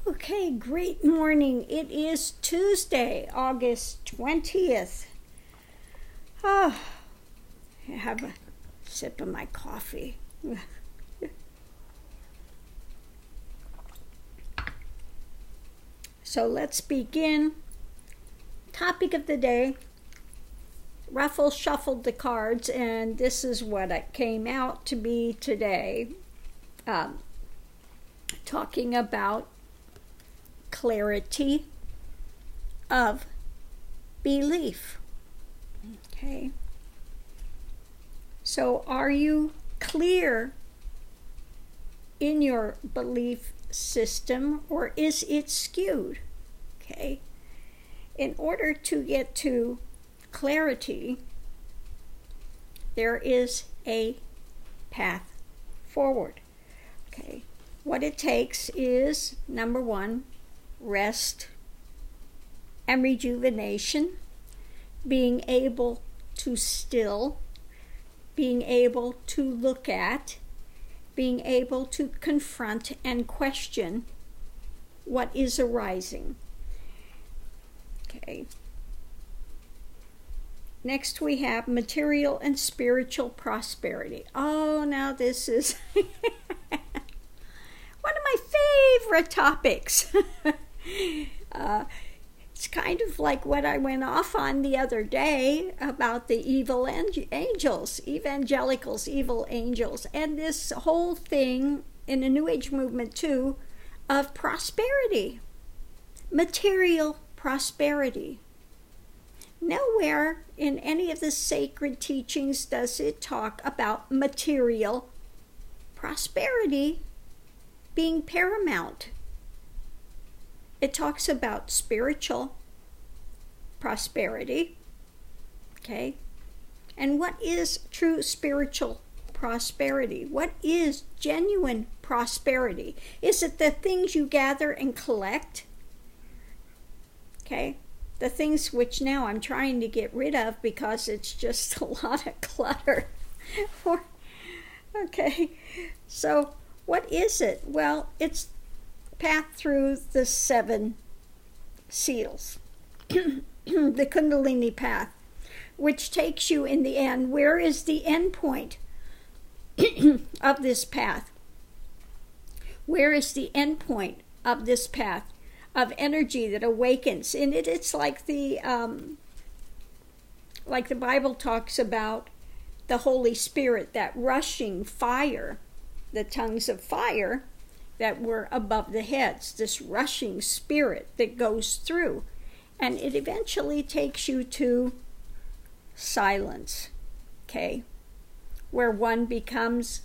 Okay, great morning. It is Tuesday, August 20th. Oh, I have a sip of my coffee. So let's begin. Topic of the day. Ruffle shuffled the cards, and this is what it came out to be today. Talking about clarity of belief. Okay. So are you clear in your belief system, or is it skewed? Okay. In order to get to clarity, there is a path forward. Okay. What it takes is, number one, rest and rejuvenation, being able to still, being able to look at, being able to confront and question what is arising. Okay. Next we have material and spiritual prosperity. Oh, now this is one of my favorite topics. It's kind of like what I went off on the other day about the evil angels, evangelicals, evil angels, and this whole thing in the New Age movement too of prosperity, material prosperity. Nowhere in any of the sacred teachings does it talk about material prosperity being paramount. It talks about spiritual prosperity, okay? And what is true spiritual prosperity? What is genuine prosperity? Is it the things you gather and collect? Okay? The things which now I'm trying to get rid of because it's just a lot of clutter. Okay, so what is it? Well, it's path through the 7 seals, the Kundalini path, which takes you in the end. Where is the end point of this path? Where is the end point of this path of energy that awakens? And it's like the Bible talks about the Holy Spirit, that rushing fire, the tongues of fire that were above the heads, this rushing spirit that goes through, and it eventually takes you to silence, okay, where one becomes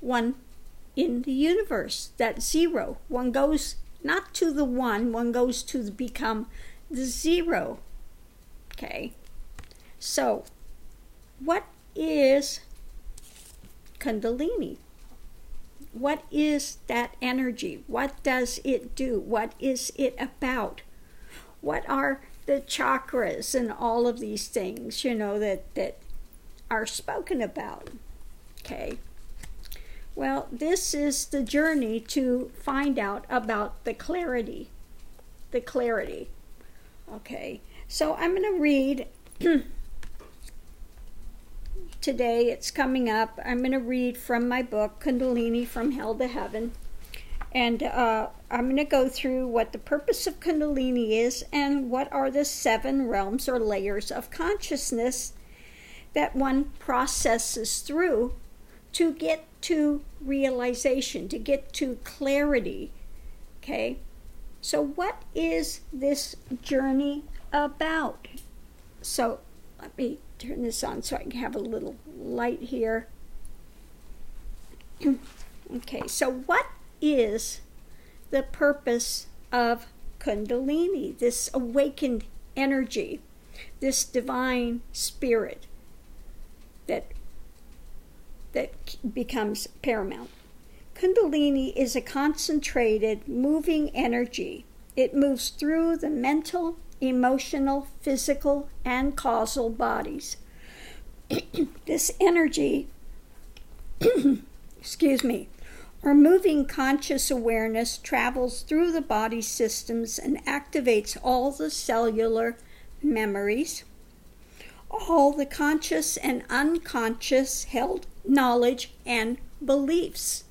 one in the universe, that zero. One goes not to the one goes to become the zero. Okay, so what is Kundalini? What is that energy? What does it do? What is it about? What are the chakras and all of these things, that are spoken about? Okay. Well, this is the journey to find out about the clarity. The clarity. Okay. So I'm going to read today. It's coming up. I'm going to read from my book, Kundalini from Hell to Heaven. And I'm going to go through what the purpose of Kundalini is and what are the 7 realms or layers of consciousness that one processes through to get to realization, to get to clarity. Okay? So what is this journey about? So let me turn this on so I can have a little light here. Okay, so what is the purpose of Kundalini, this awakened energy, this divine spirit that becomes paramount? Kundalini is a concentrated, moving energy. It moves through the mental, emotional, physical, and causal bodies. This energy Our moving conscious awareness travels through the body systems and activates all the cellular memories, all the conscious and unconscious held knowledge and beliefs.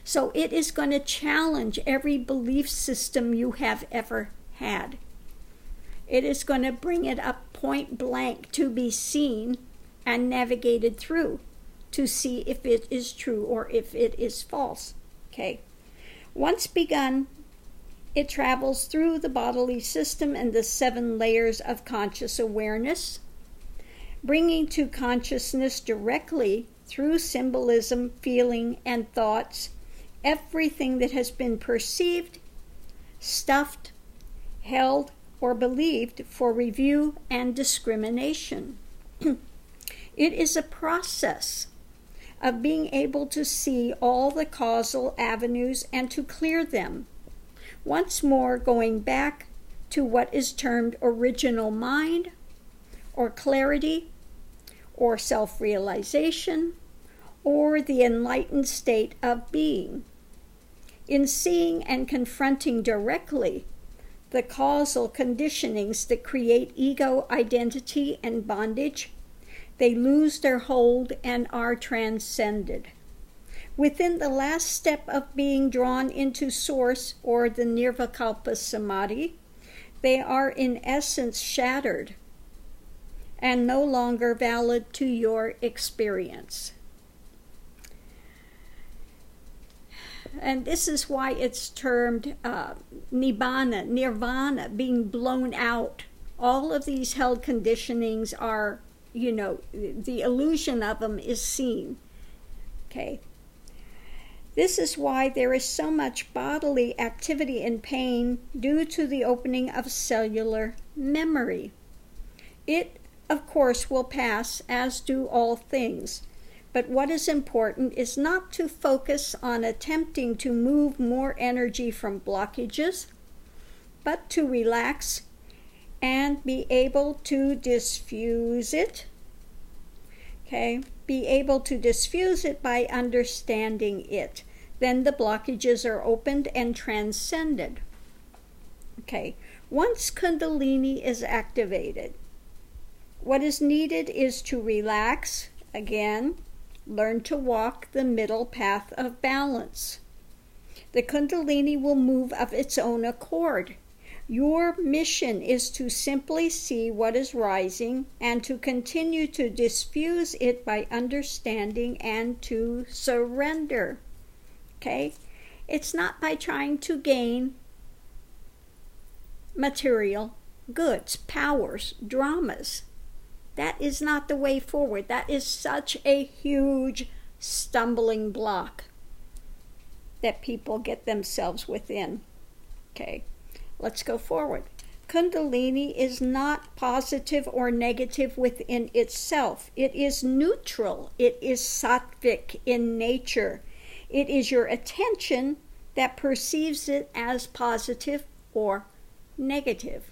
So it is going to challenge every belief system you have ever had. It is going to bring it up point blank to be seen and navigated through to see if it is true or if it is false. Okay. Once begun, it travels through the bodily system and the 7 layers of conscious awareness, bringing to consciousness directly through symbolism, feeling, and thoughts everything that has been perceived, stuffed, held, or believed for review and discrimination. It is a process of being able to see all the causal avenues and to clear them. Once more, going back to what is termed original mind, or clarity, or self-realization, or the enlightened state of being. In seeing and confronting directly the causal conditionings that create ego, identity, and bondage, they lose their hold and are transcended. Within the last step of being drawn into Source, or the Nirvikalpa Samadhi, they are in essence shattered and no longer valid to your experience. And this is why it's termed nibbana, nirvana, being blown out. All of these held conditionings are, the illusion of them is seen. Okay. This is why there is so much bodily activity and pain due to the opening of cellular memory. It, of course, will pass, as do all things. But what is important is not to focus on attempting to move more energy from blockages, but to relax and be able to diffuse it. Okay, be able to diffuse it by understanding it. Then the blockages are opened and transcended. Okay, once Kundalini is activated, what is needed is to relax again. Learn to walk the middle path of balance. The Kundalini will move of its own accord. Your mission is to simply see what is rising and to continue to diffuse it by understanding and to surrender. Okay? It's not by trying to gain material goods, powers, dramas. That is not the way forward. That is such a huge stumbling block that people get themselves within. Okay, let's go forward. Kundalini is not positive or negative within itself. It is neutral. It is sattvic in nature. It is your attention that perceives it as positive or negative.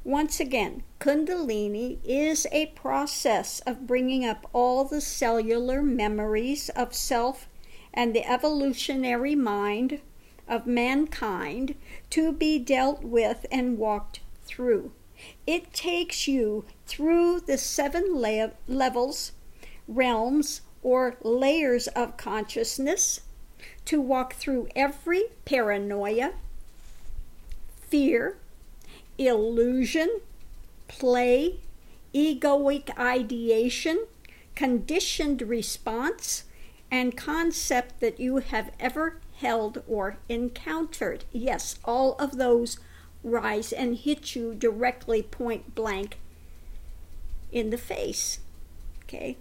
Once again, Kundalini is a process of bringing up all the cellular memories of self and the evolutionary mind of mankind to be dealt with and walked through. It takes you through the 7 levels, realms, or layers of consciousness to walk through every paranoia, fear, illusion, play, egoic ideation, conditioned response, and concept that you have ever held or encountered. Yes, all of those rise and hit you directly point blank in the face. Okay?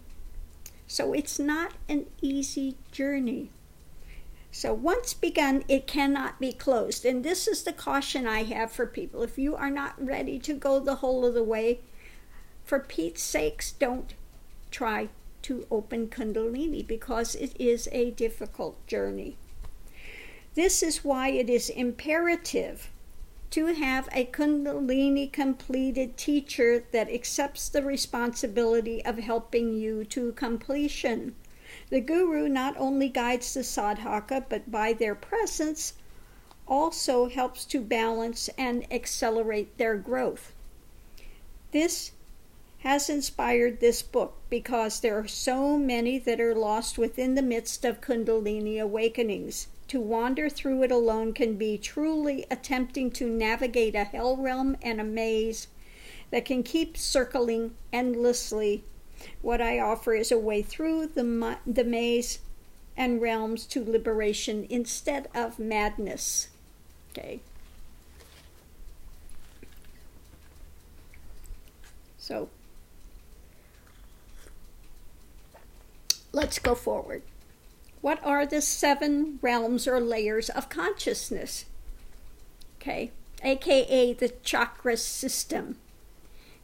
So it's not an easy journey. So once begun, it cannot be closed. And this is the caution I have for people. If you are not ready to go the whole of the way, for Pete's sakes, don't try to open Kundalini, because it is a difficult journey. This is why it is imperative to have a Kundalini completed teacher that accepts the responsibility of helping you to completion. The guru not only guides the sadhaka, but by their presence also helps to balance and accelerate their growth. This has inspired this book because there are so many that are lost within the midst of Kundalini awakenings. To wander through it alone can be truly attempting to navigate a hell realm and a maze that can keep circling endlessly. What I offer is a way through the maze and realms to liberation instead of madness. Okay. So, let's go forward. What are the 7 realms or layers of consciousness? Okay, aka the Chakras system.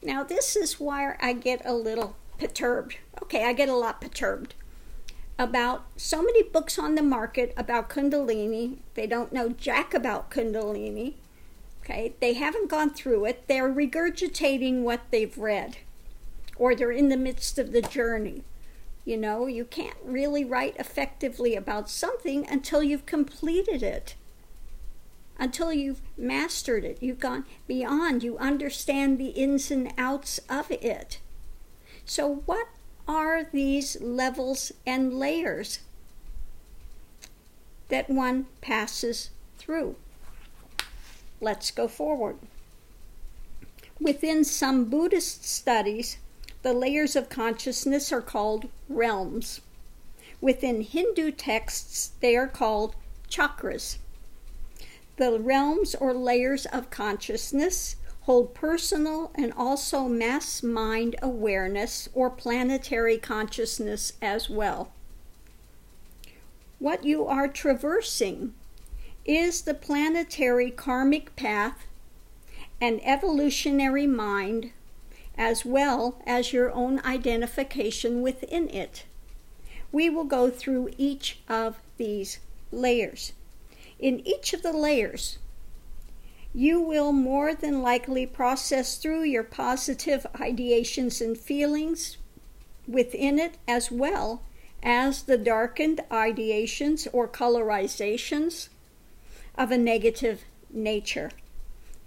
Now, this is where I get a little perturbed. Okay, I get a lot perturbed about so many books on the market about Kundalini. They don't know jack about Kundalini. Okay, they haven't gone through it. They're regurgitating what they've read, or they're in the midst of the journey. You know, you can't really write effectively about something until you've completed it, until you've mastered it. You've gone beyond. You understand the ins and outs of it. So what are these levels and layers that one passes through? Let's go forward. Within some Buddhist studies, the layers of consciousness are called realms. Within Hindu texts, they are called chakras. The realms or layers of consciousness hold personal and also mass mind awareness or planetary consciousness as well. What you are traversing is the planetary karmic path and evolutionary mind, as well as your own identification within it. We will go through each of these layers. In each of the layers, you will more than likely process through your positive ideations and feelings within it, as well as the darkened ideations or colorizations of a negative nature.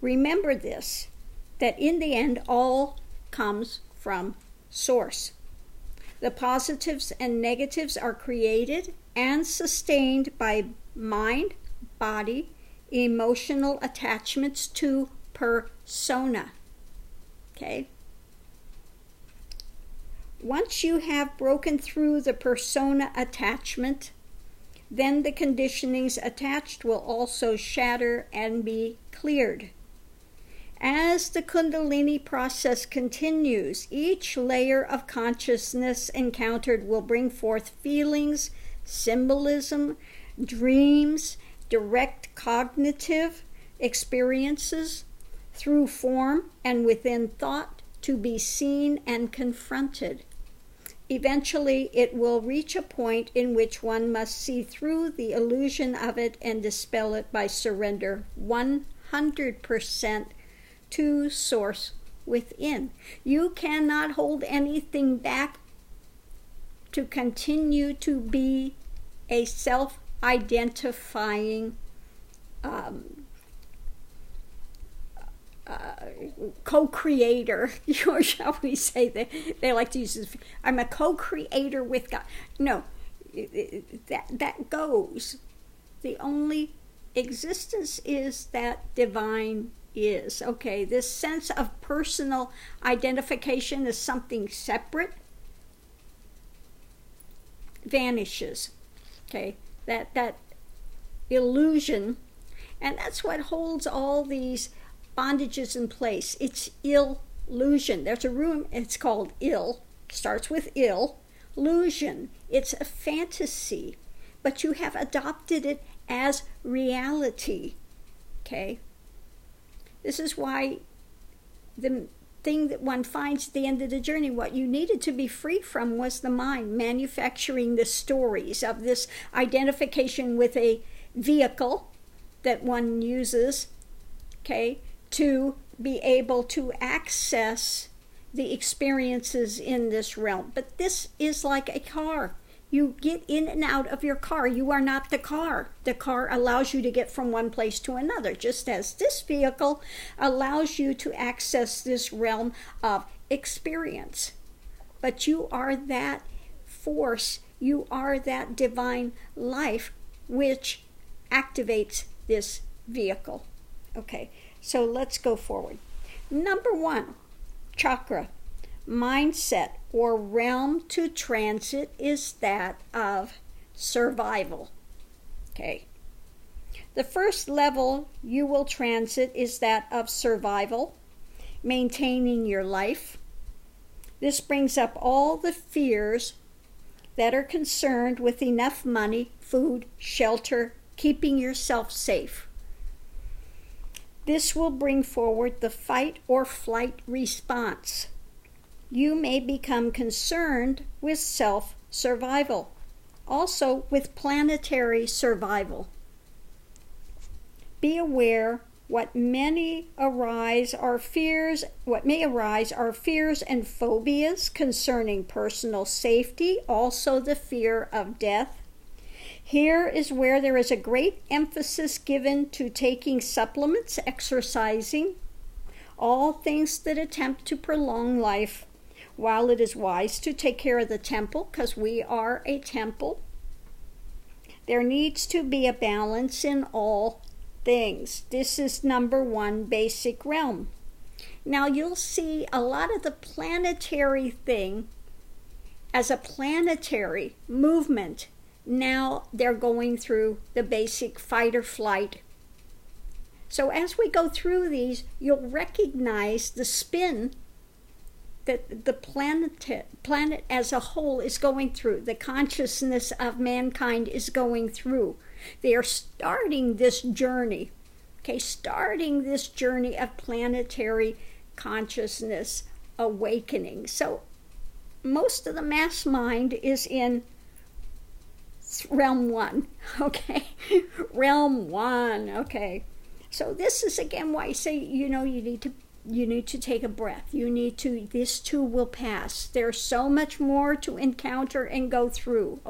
Remember this, that in the end, all comes from Source. The positives and negatives are created and sustained by mind, body, emotional attachments to persona. Okay? Once you have broken through the persona attachment, then the conditionings attached will also shatter and be cleared. As the Kundalini process continues, each layer of consciousness encountered will bring forth feelings, symbolism, dreams, direct cognitive experiences through form and within thought to be seen and confronted. Eventually, it will reach a point in which one must see through the illusion of it and dispel it by surrender 100% to Source within. You cannot hold anything back to continue to be a self-identifying co-creator, or shall we say that they like to use this, I'm a co-creator with God. No, that goes. The only existence is that divine is. Okay, this sense of personal identification as something separate vanishes. Okay, that illusion, and that's what holds all these bondages in place. It's illusion. There's a room, it's called ill, starts with illusion. It's a fantasy, but you have adopted it as reality. Okay? This is why the thing that one finds at the end of the journey, what you needed to be free from was the mind manufacturing the stories of this identification with a vehicle that one uses, okay, to be able to access the experiences in this realm. But this is like a car. You get in and out of your car. You are not the car. The car allows you to get from one place to another, just as this vehicle allows you to access this realm of experience. But you are that force. You are that divine life which activates this vehicle. Okay, so let's go forward. Number 1, chakra. Mindset or realm to transit is that of survival. Okay. The first level you will transit is that of survival, maintaining your life. This brings up all the fears that are concerned with enough money, food, shelter, keeping yourself safe. This will bring forward the fight or flight response. You may become concerned with self-survival, also with planetary survival. Be aware what may arise are fears and phobias concerning personal safety, also the fear of death. Here is where there is a great emphasis given to taking supplements, exercising, all things that attempt to prolong life. While it is wise to take care of the temple, because we are a temple, there needs to be a balance in all things. This is number 1 basic realm. Now you'll see a lot of the planetary thing as a planetary movement. Now they're going through the basic fight or flight. So as we go through these, you'll recognize the spin that the planet as a whole is going through, the consciousness of mankind is going through. They are starting this journey, starting this journey of planetary consciousness awakening. So most of the mass mind is in realm 1, realm 1, So this is again why I say, you need to take a breath. This too will pass. There's so much more to encounter and go through,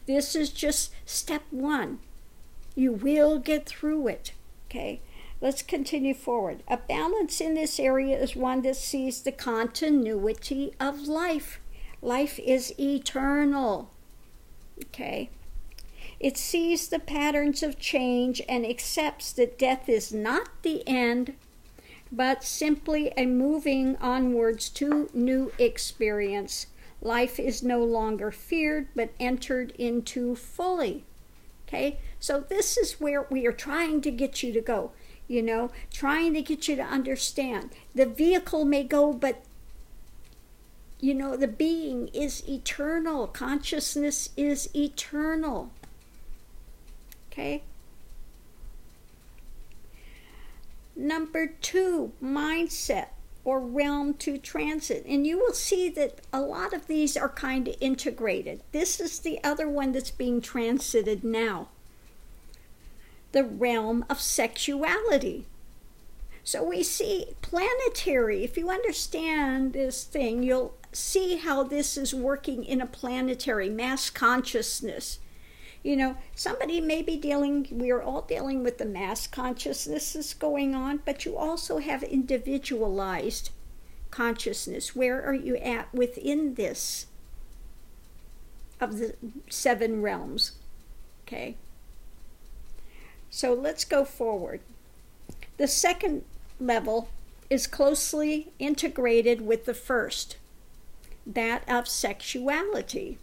This is just step 1. You will get through it, Let's continue forward. A balance in this area is one that sees the continuity of life. Life is eternal, It sees the patterns of change and accepts that death is not the end, but simply a moving onwards to new experience. Life is no longer feared, but entered into fully. So this is where we are trying to get you to go, trying to get you to understand. The vehicle may go, but, the being is eternal. Consciousness is eternal. Number 2, mindset or realm to transit. And you will see that a lot of these are kind of integrated. This is the other one that's being transited now. The realm of sexuality. So we see planetary. If you understand this thing, you'll see how this is working in a planetary mass consciousness. Somebody may be we're all dealing with the mass consciousness that's going on, but you also have individualized consciousness. Where are you at within this of the 7 realms? So let's go forward. The second level is closely integrated with the first, that of sexuality.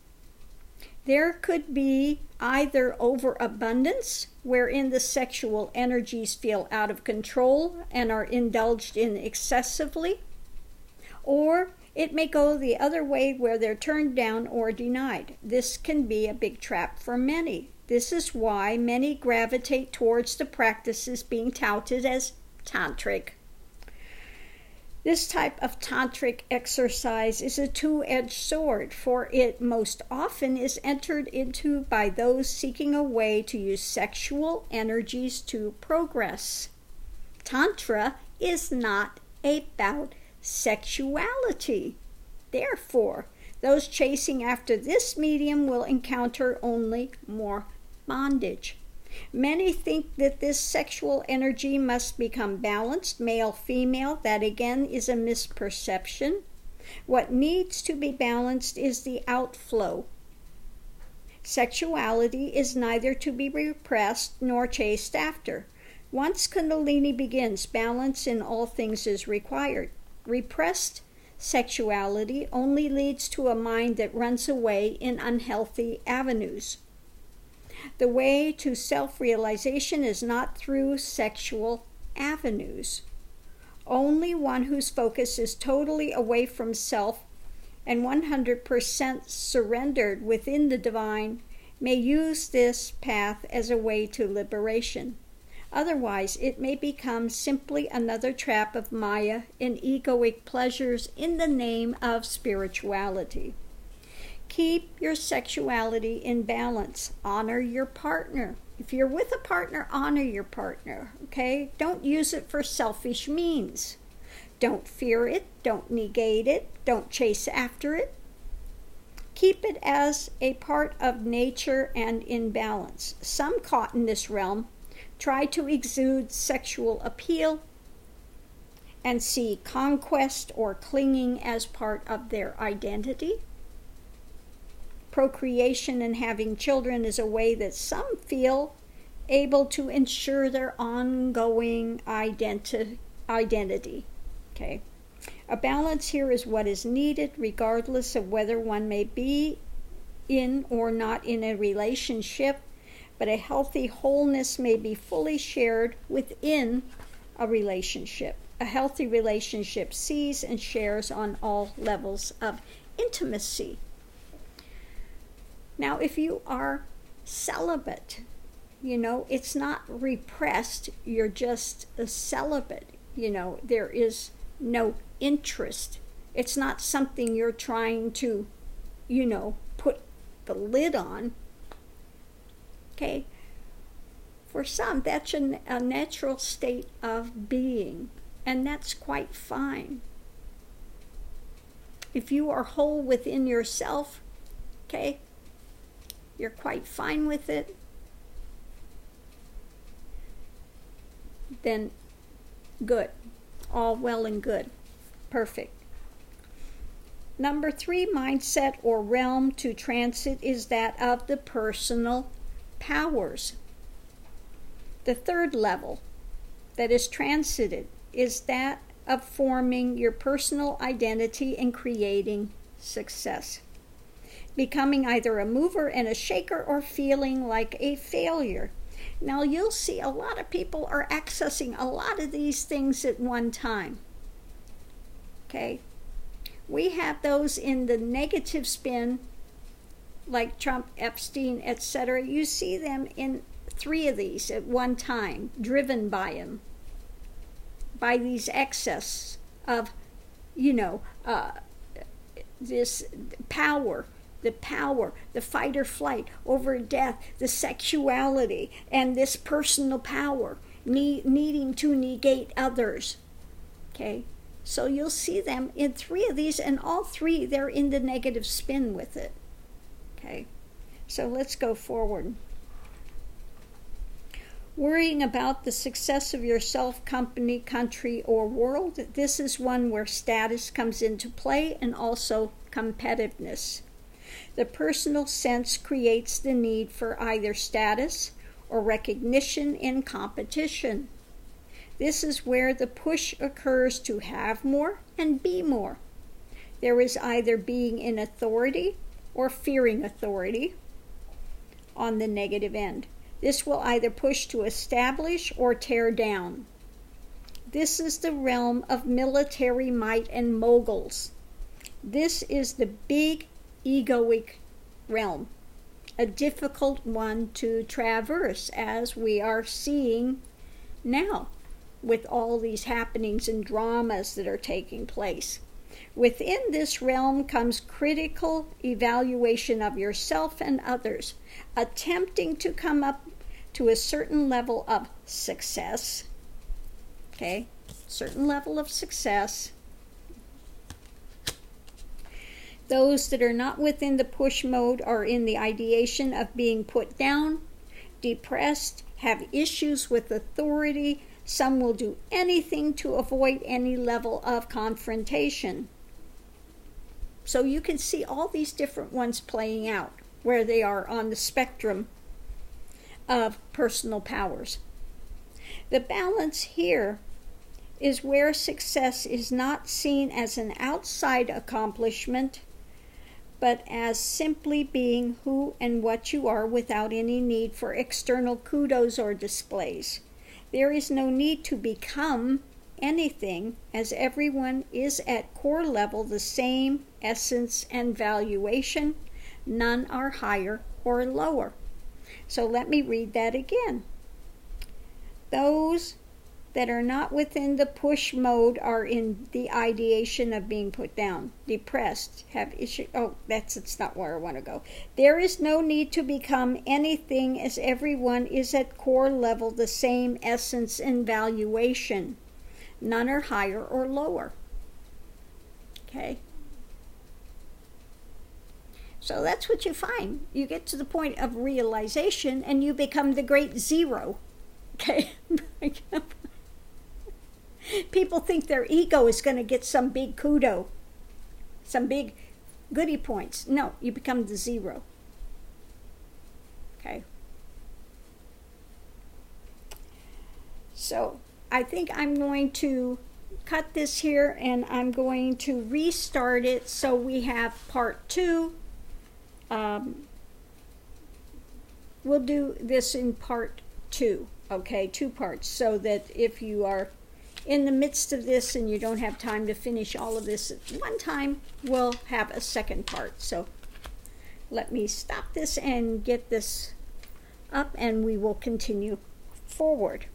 There could be either overabundance, wherein the sexual energies feel out of control and are indulged in excessively, or it may go the other way where they're turned down or denied. This can be a big trap for many. This is why many gravitate towards the practices being touted as tantric. This type of tantric exercise is a two-edged sword, for it most often is entered into by those seeking a way to use sexual energies to progress. Tantra is not about sexuality. Therefore, Those chasing after this medium will encounter only more bondage. Many think that this sexual energy must become balanced, male-female. That again is a misperception. What needs to be balanced is the outflow. Sexuality is neither to be repressed nor chased after. Once Kundalini begins, balance in all things is required. Repressed sexuality only leads to a mind that runs away in unhealthy avenues. The way to self-realization is not through sexual avenues. Only one whose focus is totally away from self and 100% surrendered within the divine may use this path as a way to liberation. Otherwise, it may become simply another trap of Maya and egoic pleasures in the name of spirituality. Keep your sexuality in balance. Honor your partner. If you're with a partner, honor your partner, okay? Don't use it for selfish means. Don't fear it. Don't negate it. Don't chase after it. Keep it as a part of nature and in balance. Some caught in this realm try to exude sexual appeal and see conquest or clinging as part of their identity. Procreation and having children is a way that some feel able to ensure their ongoing identity. Okay. A balance here is what is needed, regardless of whether one may be in or not in a relationship, but a healthy wholeness may be fully shared within a relationship. A healthy relationship sees and shares on all levels of intimacy. Now, if you are celibate, it's not repressed, you're just a celibate. There is no interest. It's not something you're trying to, put the lid on. Okay? For some, that's a natural state of being, and that's quite fine. If you are whole within yourself, okay, you're quite fine with it, then good. All well and good. Perfect. Number 3 mindset or realm to transit is that of the personal powers. The third level that is transited is that of forming your personal identity and creating success. Becoming either a mover and a shaker or feeling like a failure. Now you'll see a lot of people are accessing a lot of these things at one time. Okay? We have those in the negative spin, like Trump, Epstein, etc. You see them in 3 of these at one time, driven by them, by these excess of, this power, the fight or flight over death, the sexuality, and this personal power, needing to negate others. Okay? So you'll see them in 3 of these, and all 3, they're in the negative spin with it. Okay? So let's go forward. Worrying about the success of yourself, company, country, or world. This is one where status comes into play and also competitiveness. The personal sense creates the need for either status or recognition in competition. This is where the push occurs to have more and be more. There is either being in authority or fearing authority on the negative end. This will either push to establish or tear down. This is the realm of military might and moguls. This is the big egoic realm, a difficult one to traverse, as we are seeing now with all these happenings and dramas that are taking place. Within this realm comes critical evaluation of yourself and others, attempting to come up to a certain level of success. Okay? Certain level of success. Those that are not within the push mode are in the ideation of being put down, depressed, have issues with authority. Some will do anything to avoid any level of confrontation. So you can see all these different ones playing out where they are on the spectrum of personal powers. The balance here is where success is not seen as an outside accomplishment, but as simply being who and what you are without any need for external kudos or displays. There is no need to become anything, as everyone is at core level the same essence and valuation. None are higher or lower. So let me read that again. Those that are not within the push mode are in the ideation of being put down, depressed, have issue. Oh, it's not where I want to go. There is no need to become anything, as everyone is at core level the same essence and valuation. None are higher or lower. Okay? So that's what you find. You get to the point of realization and you become the great zero. Okay? People think their ego is going to get some big kudo, some big goody points. No, you become the zero. Okay? So I think I'm going to cut this here and I'm going to restart it so we have part 2. We'll do this in part 2, okay? 2 parts, so that if you are in the midst of this and you don't have time to finish all of this at one time, we'll have a second part. So let me stop this and get this up and we will continue forward.